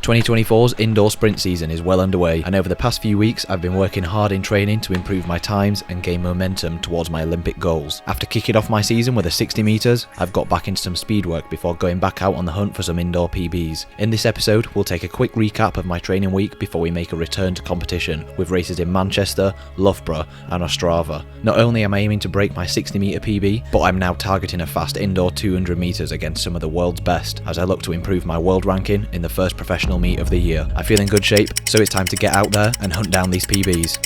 2024's indoor sprint season is well underway, and over the past few weeks I've been working hard in training to improve my times and gain momentum towards my Olympic goals. After kicking off my season with a 60 metres, I've got back into some speed work before going back out on the hunt for some indoor PBs. In this episode, we'll take a quick recap of my training week before we make a return to competition, with races in Manchester, Loughborough and Ostrava. Not only am I aiming to break my 60 metre PB, but I'm now targeting a fast indoor 200 metres against some of the world's best as I look to improve my world ranking in the first professional meet of the year. I feel in good shape, so it's time to get out there and hunt down these PBs.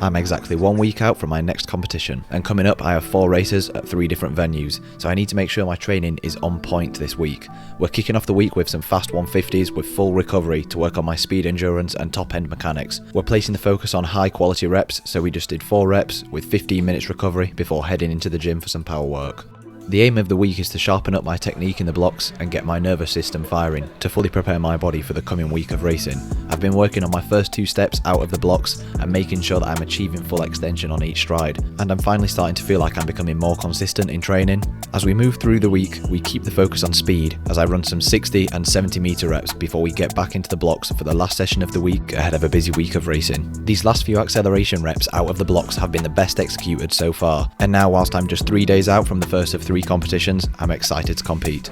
I'm exactly 1 week out from my next competition, and coming up I have 4 races at 3 different venues, so I need to make sure my training is on point this week. We're kicking off the week with some fast 150s with full recovery to work on my speed endurance and top end mechanics. We're placing the focus on high quality reps, so we just did 4 reps with 15 minutes recovery before heading into the gym for some power work. The aim of the week is to sharpen up my technique in the blocks and get my nervous system firing to fully prepare my body for the coming week of racing. I've been working on my first 2 steps out of the blocks and making sure that I'm achieving full extension on each stride, and I'm finally starting to feel like I'm becoming more consistent in training. As we move through the week, we keep the focus on speed as I run some 60 and 70 metre reps before we get back into the blocks for the last session of the week ahead of a busy week of racing. These last few acceleration reps out of the blocks have been the best executed so far, and now whilst I'm just 3 days out from the first of 3 competitions, I'm excited to compete.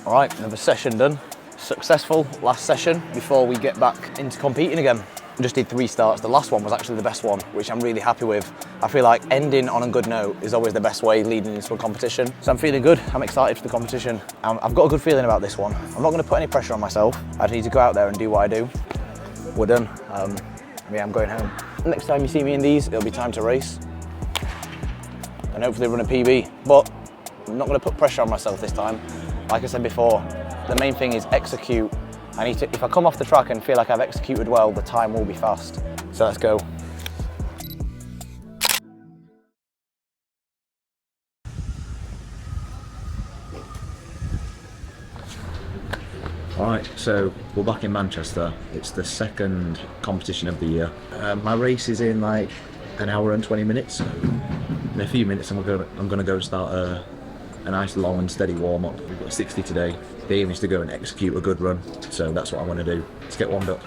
Alright, another session done. Successful last session before we get back into competing again. I just did 3 starts. The last one was actually the best one, which I'm really happy with. I feel like ending on a good note is always the best way leading into a competition. So I'm feeling good, I'm excited for the competition. I've got a good feeling about this one. I'm not going to put any pressure on myself. I just need to go out there and do what I do. We're done. I'm going home. Next time you see me in these, it'll be time to race. And hopefully run a PB. But I'm not going to put pressure on myself this time. Like I said before, the main thing is execute. If I come off the track and feel like I've executed well, the time will be fast. So let's go. Alright, so we're back in Manchester. It's the second competition of the year. My race is in like an hour and 20 minutes. So in a few minutes I'm going to go start a nice long and steady warm-up. We've got 60 today. The aim is to go and execute a good run, so that's what I want to do. Let's get warmed up.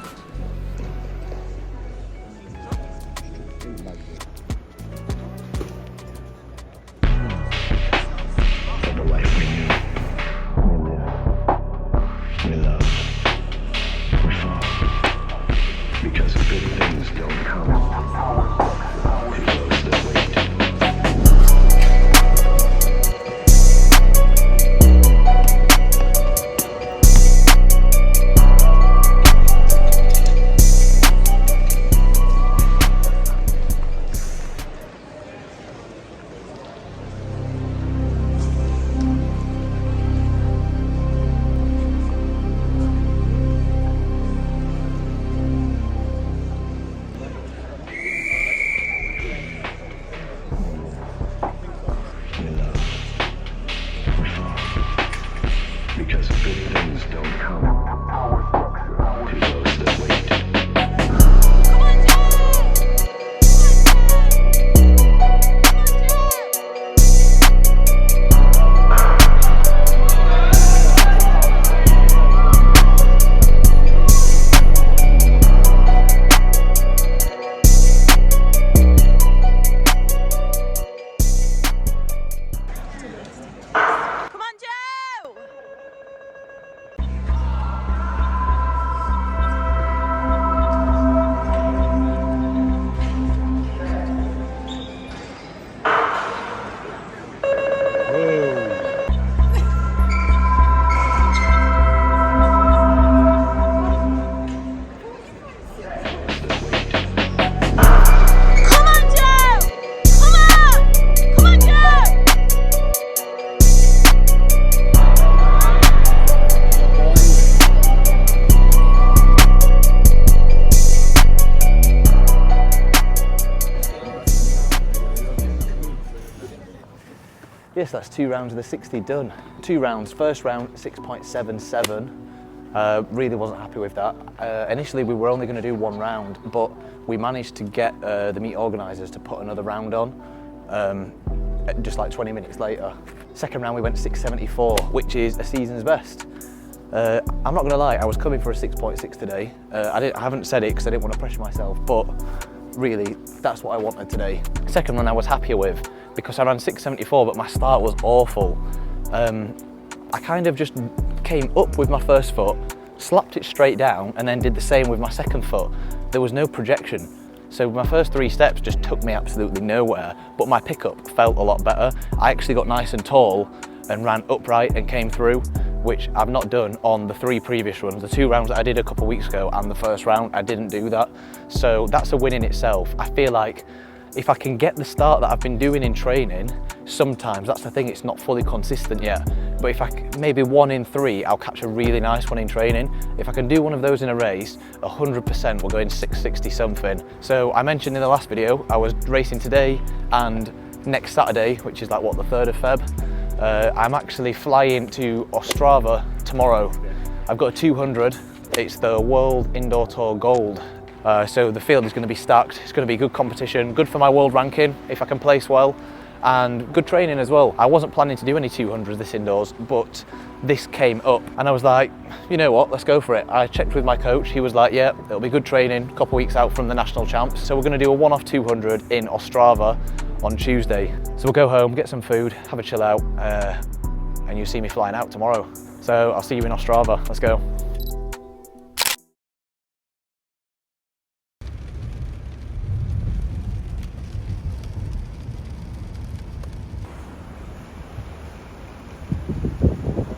Yes, that's 2 rounds of the 60 done. 2 rounds, first round 6.77, Really wasn't happy with that. Initially we were only going to do one round, but we managed to get the meet organisers to put another round on just like 20 minutes later. Second round we went 6.74, which is a season's best. I'm not going to lie, I was coming for a 6.6 today. I haven't said it because I didn't want to pressure myself, but really that's what I wanted today. Second run I was happier with because I ran 6.74, but my start was awful. I kind of just came up with my first foot, slapped it straight down, and then did the same with my second foot. There was no projection. So my first 3 steps just took me absolutely nowhere, but my pickup felt a lot better. I actually got nice and tall and ran upright and came through, which I've not done on the 3 previous runs. The 2 rounds that I did a couple of weeks ago and the first round, I didn't do that. So that's a win in itself. I feel like if I can get the start that I've been doing in training, sometimes, that's the thing, it's not fully consistent yet, but if maybe 1 in 3, I'll catch a really nice one in training. If I can do one of those in a race, 100% will go in 660 something. So I mentioned in the last video, I was racing today and next Saturday, which is like what, the 3rd of Feb. I'm actually flying to Ostrava tomorrow. I've got a 200, it's the World Indoor Tour Gold. So the field is going to be stacked. It's going to be good competition, good for my world ranking if I can place well, and good training as well. I wasn't planning to do any 200s this indoors, but this came up and I was like, you know what, let's go for it. I checked with my coach, he was like, yeah, it'll be good training, a couple of weeks out from the national champs. So we're going to do a one-off 200 in Ostrava on Tuesday. So we'll go home, get some food, have a chill out, and you'll see me flying out tomorrow. So I'll see you in Ostrava, let's go.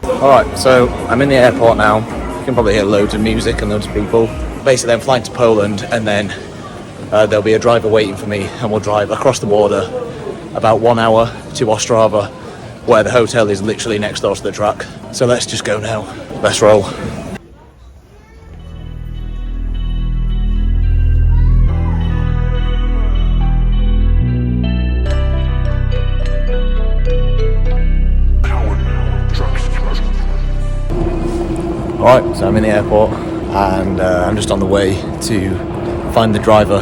Alright, so I'm in the airport now. You can probably hear loads of music and loads of people. Basically I'm flying to Poland and then there'll be a driver waiting for me and we'll drive across the border about 1 hour to Ostrava, where the hotel is literally next door to the track. So let's just go now. Let's roll. Alright, so I'm in the airport and I'm just on the way to find the driver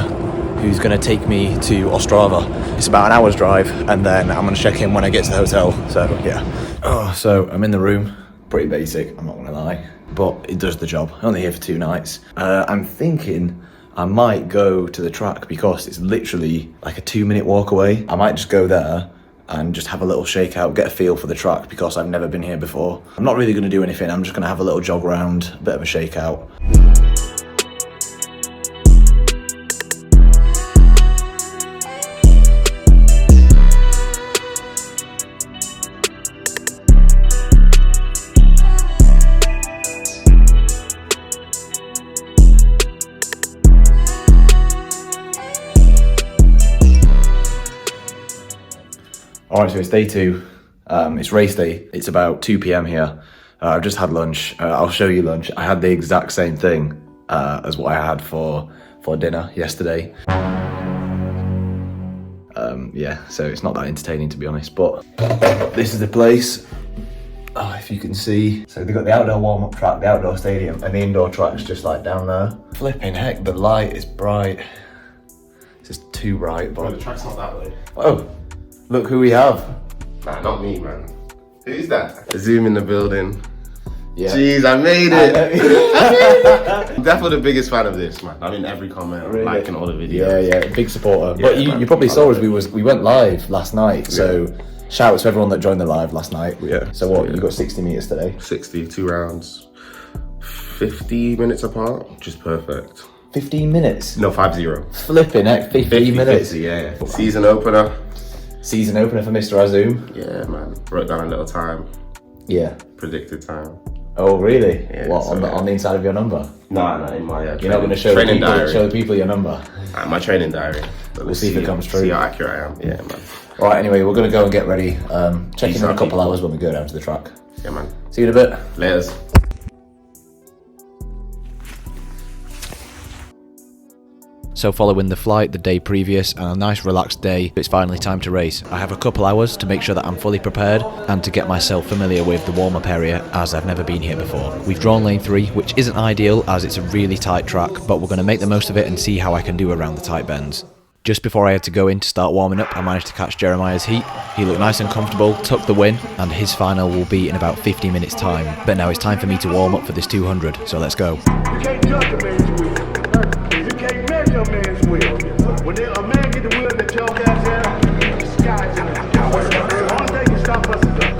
who's going to take me to Ostrava. It's about an hour's drive and then I'm going to check in when I get to the hotel, so yeah. Oh, so I'm in the room, pretty basic, I'm not going to lie, but it does the job. I'm only here for 2 nights. I'm thinking I might go to the track because it's literally like a 2-minute walk away. I might just go there and just have a little shakeout, get a feel for the track because I've never been here before. I'm not really going to do anything, I'm just going to have a little jog around, a bit of a shakeout. Alright, so it's day 2, it's race day, it's about 2 PM here. I've just had lunch, I'll show you lunch. I had the exact same thing as what I had for dinner yesterday. Yeah, so it's not that entertaining to be honest, but this is the place. Oh, if you can see. So they've got the outdoor warm-up track, the outdoor stadium, and the indoor track's just like down there. Flipping heck, the light is bright. It's just too bright, but... Bro, the track's not that way. Oh, look who we have. Nah, not me, man. Who's that? Zoom in the building. Yeah. Jeez, I made it. I'm definitely the biggest fan of this, man. I'm in every comment, Really? liking all the videos. Yeah, big supporter. Yeah, But you probably saw us, we went live last night, so shout out to everyone that joined the live last night. Yeah. So what, you got 60 metres today? 62 rounds, 50 minutes apart, which is perfect. 15 minutes? No, 5-0. Flipping heck, 15 minutes. 50, yeah. Season opener. Season opener for Mr. Azum. Yeah, man. Wrote down a little time. Yeah. Predicted time. Oh, really? Yeah, what, so, on the inside of your number? Nah, in my You're not going to show the people your number? My training diary. We'll see if it comes true. See how accurate I am. Yeah, man. Alright, anyway, we're going to go and get ready. Check in a couple people. hours when we go down to the track. Yeah, man. See you in a bit. Laters. So following the flight the day previous and a nice relaxed day, it's finally time to race. I have a couple hours to make sure that I'm fully prepared and to get myself familiar with the warm-up area as I've never been here before. We've drawn lane 3, which isn't ideal as it's a really tight track, but we're going to make the most of it and see how I can do around the tight bends. Just before I had to go in to start warming up, I managed to catch Jeremiah's heat. He looked nice and comfortable, took the win, and his final will be in about 50 minutes time. But now it's time for me to warm up for this 200, so let's go. You can't judge a man's will. You can't measure a man's will. When a man get the will that y'all guys have, the sky's in the sky. The only thing can stop us is us.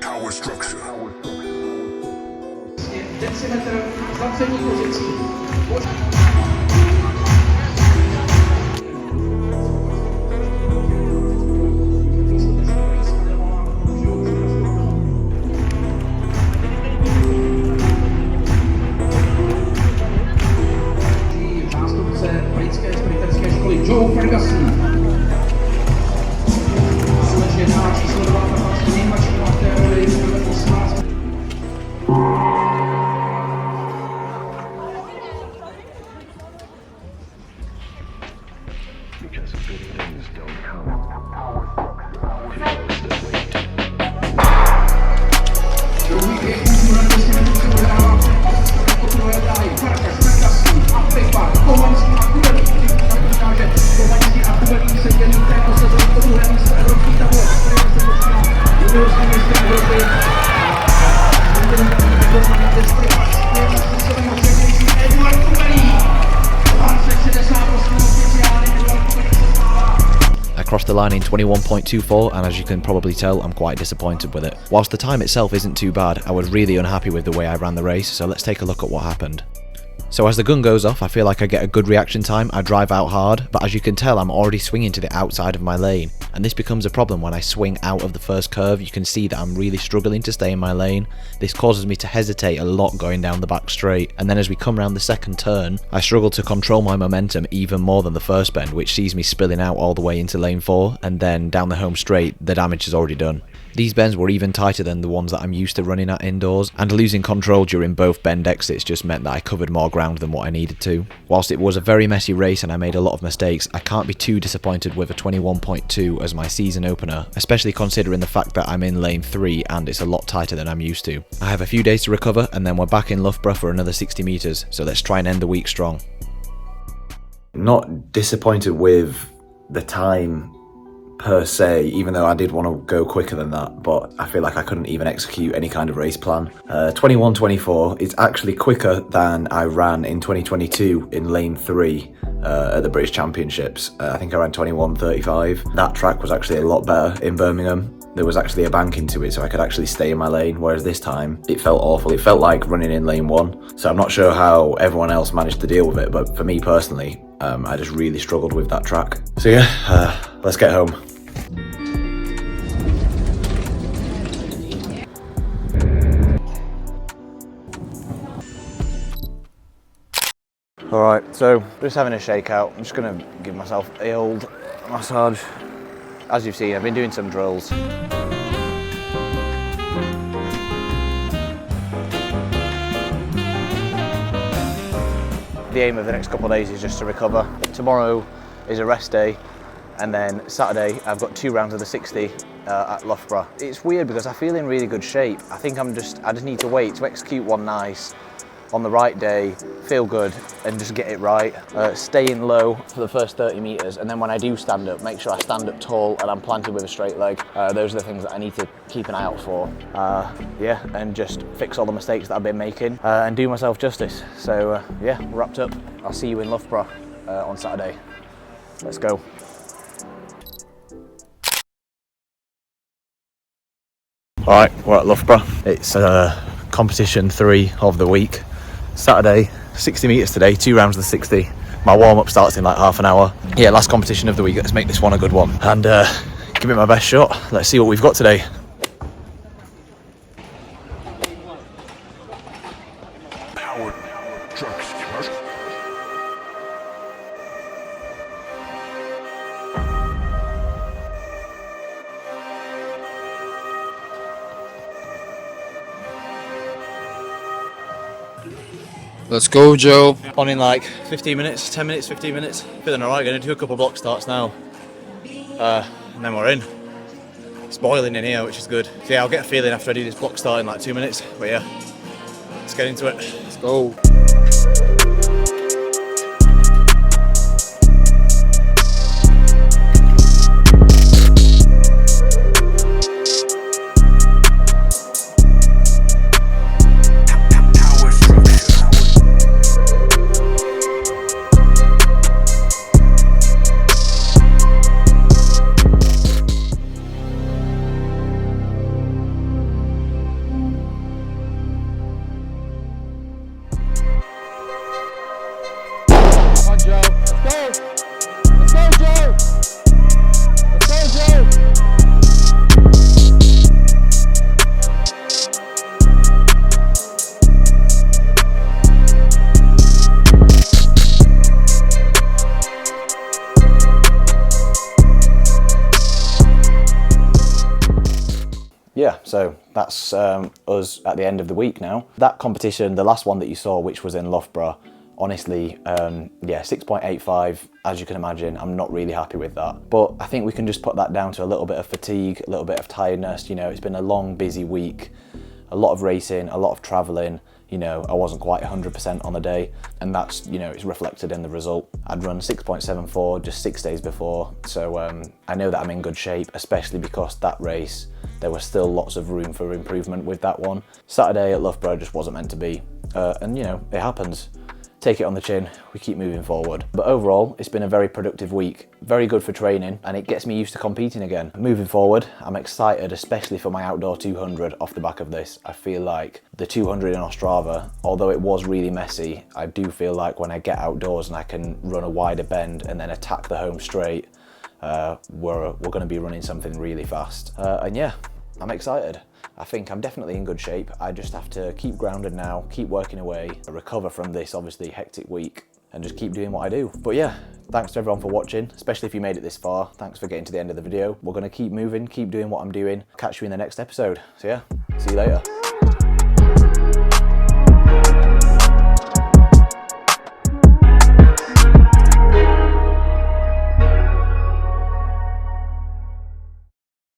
Power structure. Decimetr zlacení pozicí. Zástupce britské sprinterské školy Joe Ferguson. Společně jedná číslo 2 patří nejmladšímu aktérovi v 18. Because good things don't come. Druhý je úzura decimetru se uhrává Kotlové Farkas, Ferguson a Pipa, Kovaňský a Kubelík. Říká, že Kovaňský a Kubelík se dělí této sezóně po druhé místo evropský tabulek, které se počíná juniorský mistr Evropy. I crossed the line in 21.24 and as you can probably tell I'm quite disappointed with it. Whilst the time itself isn't too bad, I was really unhappy with the way I ran the race, so let's take a look at what happened. So as the gun goes off, I feel like I get a good reaction time, I drive out hard, but as you can tell I'm already swinging to the outside of my lane, and this becomes a problem when I swing out of the first curve. You can see that I'm really struggling to stay in my lane. This causes me to hesitate a lot going down the back straight, and then as we come round the second turn, I struggle to control my momentum even more than the first bend, which sees me spilling out all the way into lane 4, and then down the home straight, the damage is already done. These bends were even tighter than the ones that I'm used to running at indoors, and losing control during both bend exits just meant that I covered more ground than what I needed to. Whilst it was a very messy race and I made a lot of mistakes, I can't be too disappointed with a 21.2 as my season opener, especially considering the fact that I'm in lane 3 and it's a lot tighter than I'm used to. I have a few days to recover and then we're back in Loughborough for another 60 metres, so let's try and end the week strong. Not disappointed with the time per se, even though I did want to go quicker than that, but I feel like I couldn't even execute any kind of race plan. 21.24 is actually quicker than I ran in 2022 in lane 3 at the British Championships. I think I ran 21.35. That track was actually a lot better in Birmingham. There was actually a bank into it so I could actually stay in my lane, whereas this time it felt awful. It felt like running in lane 1, so I'm not sure how everyone else managed to deal with it, but for me personally, I just really struggled with that track. So yeah, let's get home. Alright, so just having a shakeout. I'm just going to give myself a old massage. As you've seen, I've been doing some drills. The aim of the next couple of days is just to recover. Tomorrow is a rest day, and then Saturday I've got 2 rounds of the 60 at Loughborough. It's weird because I feel in really good shape. I think I just need to wait to execute one nice on the right day, feel good and just get it right. Staying low for the first 30 metres, and then when I do stand up, make sure I stand up tall and I'm planted with a straight leg. Those are the things that I need to keep an eye out for. Yeah, and just fix all the mistakes that I've been making and do myself justice. So yeah, wrapped up. I'll see you in Loughborough on Saturday. Let's go. All right, we're at Loughborough. It's competition 3 of the week. Saturday, 60 metres today, 2 rounds of the 60. My warm-up starts in like half an hour. Yeah, last competition of the week. Let's make this one a good one. And give it my best shot. Let's see what we've got today. Powered trucks. Let's go, Joe. On in like 15 minutes, 10 minutes, 15 minutes. Feeling alright, gonna do a couple of block starts now. And then we're in. It's boiling in here, which is good. So yeah, I'll get a feeling after I do this block start in like 2 minutes. But yeah, let's get into it. Let's go. Yeah, so that's us at the end of the week now. That competition, the last one that you saw, which was in Loughborough, honestly, yeah, 6.85, as you can imagine, I'm not really happy with that. But I think we can just put that down to a little bit of fatigue, a little bit of tiredness. You know, it's been a long, busy week, a lot of racing, a lot of traveling. You know, I wasn't quite 100% on the day, and that's, you know, it's reflected in the result. I'd run 6.74 just 6 days before, so I know that I'm in good shape, especially because that race, there was still lots of room for improvement with that one. Saturday at Loughborough just wasn't meant to be, and you know, it happens. Take it on the chin, we keep moving forward. But overall, it's been a very productive week, very good for training, and it gets me used to competing again. Moving forward, I'm excited, especially for my outdoor 200 off the back of this. I feel like the 200 in Ostrava, although it was really messy, I do feel like when I get outdoors and I can run a wider bend and then attack the home straight, we're gonna be running something really fast. And yeah, I'm excited. I think I'm definitely in good shape. I just have to keep grounded now, keep working away, recover from this obviously hectic week, and just keep doing what I do. But yeah, thanks to everyone for watching, especially if you made it this far. Thanks for getting to the end of the video. We're gonna keep moving, keep doing what I'm doing. Catch you in the next episode. So yeah, see you later.